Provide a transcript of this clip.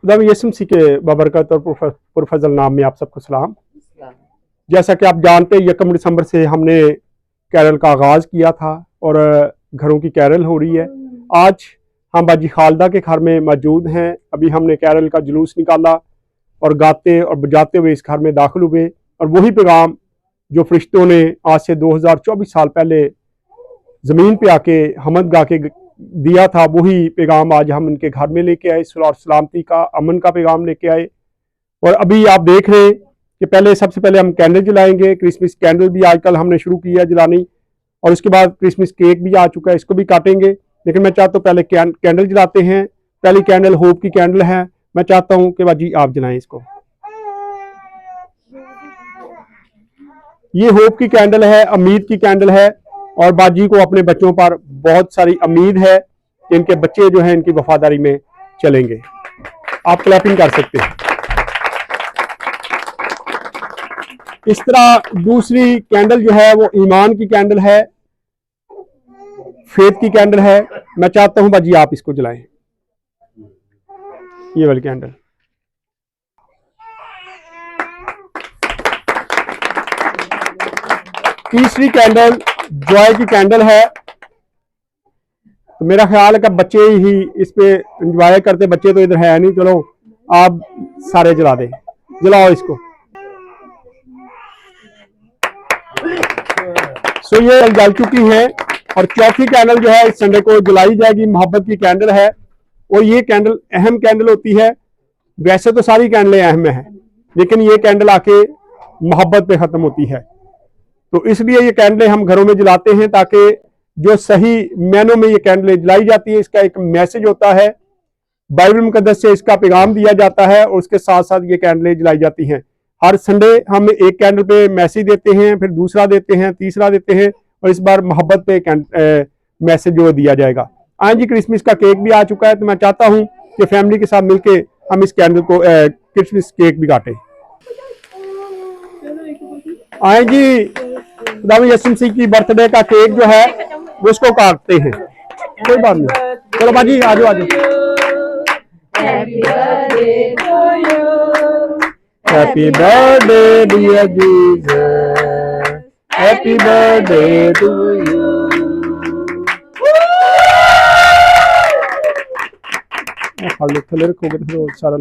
खुदा यसम सी के बबरकत और पुरफजल नाम में आप सबको सलाम। जैसा कि आप जानते हैं 1 दिसंबर से हमने कैरल का आगाज़ किया था और घरों की कैरल हो रही है। आज हम बाजी खालदा के घर में मौजूद हैं। अभी हमने कैरल का जुलूस निकाला और गाते और बजाते हुए इस घर में दाखिल हुए और वही पैगाम जो फरिश्तों ने आज से 2024 साल पहले ज़मीन पे आके हमद गा के दिया था, वही पैगाम आज हम इनके घर में लेके आए। सुलह और सलामती का, अमन का पैगाम लेके आए। और अभी आप देख रहे हैं कि पहले सबसे पहले हम कैंडल जलाएंगे। क्रिसमस कैंडल भी आजकल हमने शुरू की है जलानी और उसके बाद क्रिसमस केक भी आ चुका है, इसको भी काटेंगे। लेकिन मैं चाहता हूँ पहले कैंडल जलाते हैं। पहली कैंडल होप की कैंडल है। मैं चाहता हूँ कि बाजी आप जलाएं इसको। ये होप की कैंडल है, उम्मीद की कैंडल है और बाजी को अपने बच्चों पर बहुत सारी उम्मीद है कि इनके बच्चे जो हैं इनकी वफादारी में चलेंगे। आप क्लैपिंग कर सकते हैं। इस तरह दूसरी कैंडल जो है वो ईमान की कैंडल है, फेथ की कैंडल है। मैं चाहता हूं बाजी आप इसको जलाएं, ये वाली कैंडल। तीसरी कैंडल जॉय की कैंडल है। तो मेरा ख्याल है कि बच्चे ही इस पे एंजॉय करते, बच्चे तो इधर है नहीं। चलो आप सारे जला दें, जलाओ इसको। सो ये जल चुकी है। और चौथी कैंडल जो है इस संडे को जलाई जाएगी, मोहब्बत की कैंडल है। और ये कैंडल अहम कैंडल होती है। वैसे तो सारी कैंडलें अहम है, लेकिन ये कैंडल आके मोहब्बत पे खत्म होती है। तो इसलिए ये कैंडलें हम घरों में जलाते हैं ताकि जो सही मैनों में ये कैंडलें जलाई जाती है, इसका एक मैसेज होता है, बाइबल मुकद्दस से इसका पैगाम दिया जाता है और उसके साथ साथ ये कैंडलें जलाई जाती हैं। हर संडे हम एक कैंडल पे मैसेज देते हैं, फिर दूसरा देते हैं, तीसरा देते हैं और इस बार मोहब्बत पे मैसेज जो दिया जाएगा। आज जी क्रिसमस का केक भी आ चुका है, तो मैं चाहता हूं कि फैमिली के साथ मिलके हम इस कैंडल को क्रिसमस केक भी काटें। आए जी खुदा यसुम मसीह की बर्थडे का केक जो है वो उसको काटते हैं। कोई बात नहीं, चलो बाजी आ जाओ आ जाओ। Happy birthday dear Jesus, happy birthday to you. थले रखोगे तो सारा